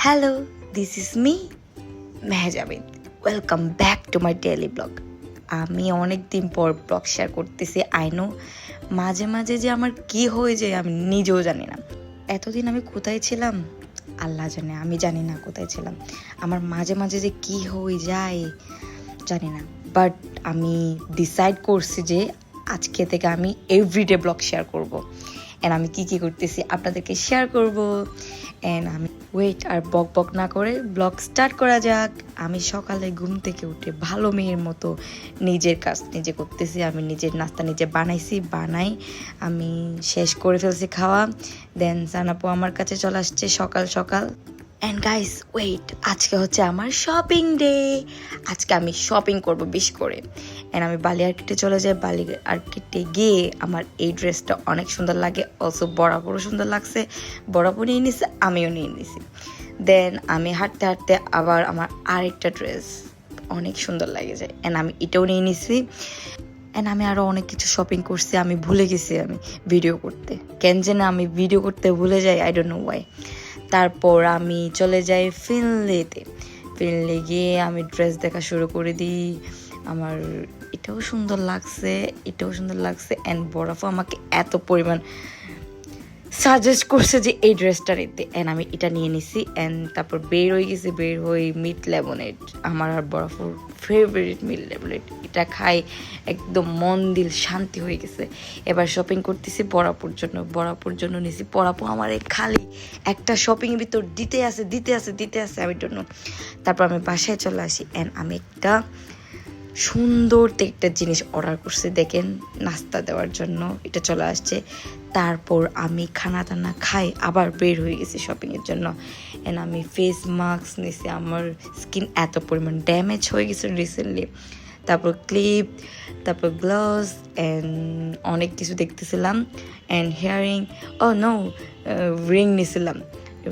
Hello, this is me Mehjabin. Welcome back to my daily blog. আমি অনেক দিন পর ব্লগ শেয়ার করতেছি। আই নো মাঝে মাঝে যে আমার কি হয়ে যায় আমি নিজেও জানি না। এতদিন আমি কোথায় ছিলাম আল্লাহ জানে, আমি জানি না কোথায় ছিলাম। আমার মাঝে মাঝে যে কি হয়ে যায় জানি না, বাট আমি ডিসাইড করছি যে আজকে থেকে আমি এভরিডে ব্লগ শেয়ার করব। অ্যান্ড আমি কি করতেছি আপনাদেরকে শেয়ার করব। অ্যান্ড আমি ওয়েট আর বক বক না করে ব্লগ স্টার্ট করা যাক। আমি সকালে ঘুম থেকে উঠে ভালো মেয়ের মতো নিজের কাজ নিজে করতেছি। আমি নিজের নাস্তা নিজে বানাই আমি শেষ করে ফেলছি খাওয়া। দেন সানাপু আমার কাছে চলে আসছে সকাল সকাল। অ্যান্ড গাইস ওয়েট, আজকে হচ্ছে আমার শপিং ডে। আজকে আমি শপিং করব বেশি করে। অ্যান্ড আমি বালি আর্কিটে চলে যাই। বালি আর্কিটে গিয়ে আমার এই ড্রেসটা অনেক সুন্দর লাগে, অলসো বরাবরও সুন্দর লাগছে। বরাবর নিয়ে নিছি, আমিও নিয়ে নিছি। দেন আমি হাঁটতে হাঁটতে আবার আমার আরেকটা ড্রেস অনেক সুন্দর লাগে যায়, অ্যান্ড আমি এটাও নিয়ে নিছি। অ্যান্ড আমি আরও অনেক কিছু শপিং করছি, আমি ভুলে গেছি আমি ভিডিও করতে। কেন যেন আমি ভিডিও করতে ভুলে যাই, আই ডোন্ট নো ওয়াই। তারপর আমি চলে যাই ফিনলেতে গিয়ে আমি ড্রেস দেখা শুরু করে দিই। আমার এটাও সুন্দর লাগছে অ্যান্ড বরফও আমাকে এত পরিমাণ সাজেস্ট করছে যে এই ড্রেসটা নিতে, অ্যান্ড আমি এটা নিয়ে নিছি। অ্যান্ড তারপর বের হয়ে মিট লেমনেড, আমার আর বরফের ফেভারিট মিট লেমনেড। এটা খাই একদম মন দিল শান্তি হয়ে গেছে। এবার শপিং করতেছি বরাপুর জন্য নিছি। বরাপু আমার খালি একটা শপিংয়ের ভিতর দিতে আছে আমি জন্য। তারপর আমি বাসায় চলে আসি, অ্যান্ড আমি একটা সুন্দর একটা জিনিস অর্ডার করছি, দেখেন নাস্তা দেওয়ার জন্য এটা চলে আসছে। তারপর আমি খানা টানা খাই আবার বের হয়ে গেছি শপিংয়ের জন্য। অ্যান্ড আমি ফেস মাস্ক নিয়েছি, আমার স্কিন এত পরিমাণ ড্যামেজ হয়ে গেছে রিসেন্টলি। তারপর ক্লিপ, তারপর গ্লাভস অ্যান্ড অনেক কিছু দেখতেছিলাম। And hearing, oh no, ring নিয়েছিলাম।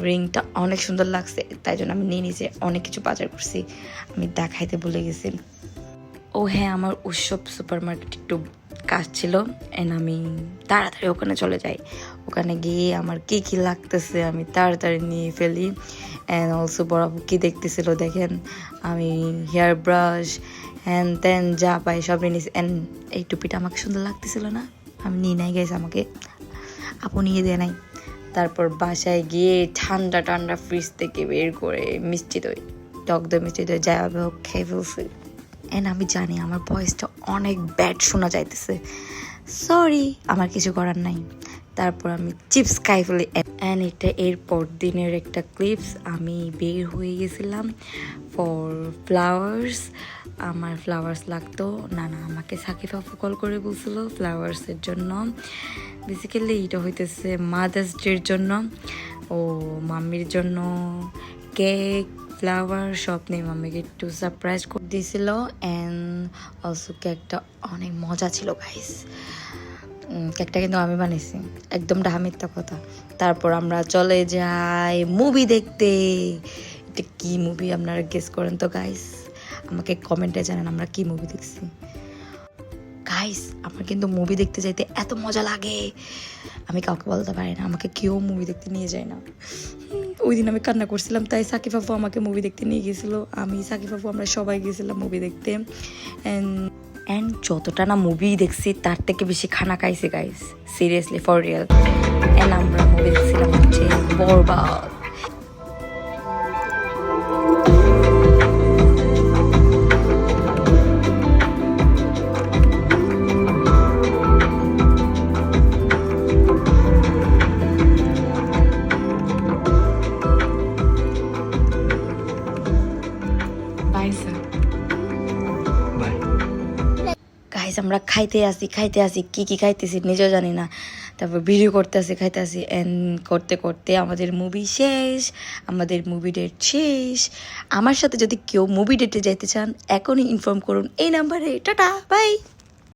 রিংটা অনেক সুন্দর লাগছে, তাই জন্য আমি নিয়ে নিয়েছি। অনেক কিছু বাজার করছি, আমি দেখাইতে ভুলে গেছি। ও হ্যাঁ, আমার উৎসব সুপার মার্কেট একটু কাজ ছিল, অ্যান্ড আমি তাড়াতাড়ি ওখানে চলে যাই। ওখানে গিয়ে আমার কী লাগতেছে আমি তাড়াতাড়ি নিয়ে ফেলি। অ্যান্ড অলসো বরাবর কী দেখতেছিল দেখেন, আমি হেয়ার ব্রাশ হ্যান ত্যান যা পাই সব নিয়ে নিয়েছি। অ্যান্ড এই টুপিটা আমাকে সুন্দর লাগতেছিল না, আমি নিয়ে নাই গেছি, আমাকে আপু নিয়ে দেয় নাই। তারপর বাসায় গিয়ে ঠান্ডা ফ্রিজ থেকে বের করে টক দই মিষ্টি দই যা হোক খেয়ে ফেলছি। অ্যান্ড আমি জানি আমার ভয়েসটা অনেক ব্যাড শোনা যাইতেছে, সরি, আমার কিছু করার নাই। তারপর আমি চিপস খাই ফেলি। অ্যান্ড এটা এরপর দিনের একটা ক্লিপস। আমি বের হয়ে গেছিলাম ফর ফ্লাওয়ার্স। আমার ফ্লাওয়ার্স লাগতো না, আমাকে সাকিব আপু কল করে বলছিল ফ্লাওয়ার্সের জন্য। বেসিক্যালি এটা হইতেছে মাদার্স ডের জন্য, ও মাম্মির জন্য কেক ফ্লাওয়ার সব নেই, মাম্মিকে একটু সারপ্রাইজ করে দিয়েছিল। অ্যান্ড অলসো কেকটা অনেক মজা ছিল গাইস। কেকটা কিন্তু আমি বানিয়েছি, একদম মিথ্যা কথা। তারপর আমরা চলে যাই মুভি দেখতে। এটা কি মুভি আপনারা গেস করেন তো গাইস, আমাকে কমেন্টে জানান আমরা কি মুভি দেখছি। গাইস আমার কিন্তু মুভি দেখতে যাইতে এত মজা লাগে, আমি কাউকে বলতে পারি না, আমাকে কেউ মুভি দেখতে নিয়ে যায় না। ওই দিন আমি কান্না করছিলাম, তাই সাকিব আপু আমাকে মুভি দেখতে নিয়ে গেছিল। আমি সাকিব আপু আমরা সবাই গেছিলাম মুভি দেখতে। অ্যান্ড যতটা না মুভি দেখছি তার থেকে বেশি খানা খাইছি guys, seriously for real. And আমরা মুভি দেখছিলাম হচ্ছে বরবাদ। গাইস আমরা খাইতে আসি কি খাইতেছি নিজেও জানি না। তারপর ভিডিও খাইতে আসি অ্যান্ড করতে আমাদের মুভি শেষ, আমাদের মুভি ডেট শেষ। আমার সাথে যদি কেউ মুভি ডেটে যাইতে চান এখনই ইনফর্ম করুন এই নাম্বারে। Tata bye.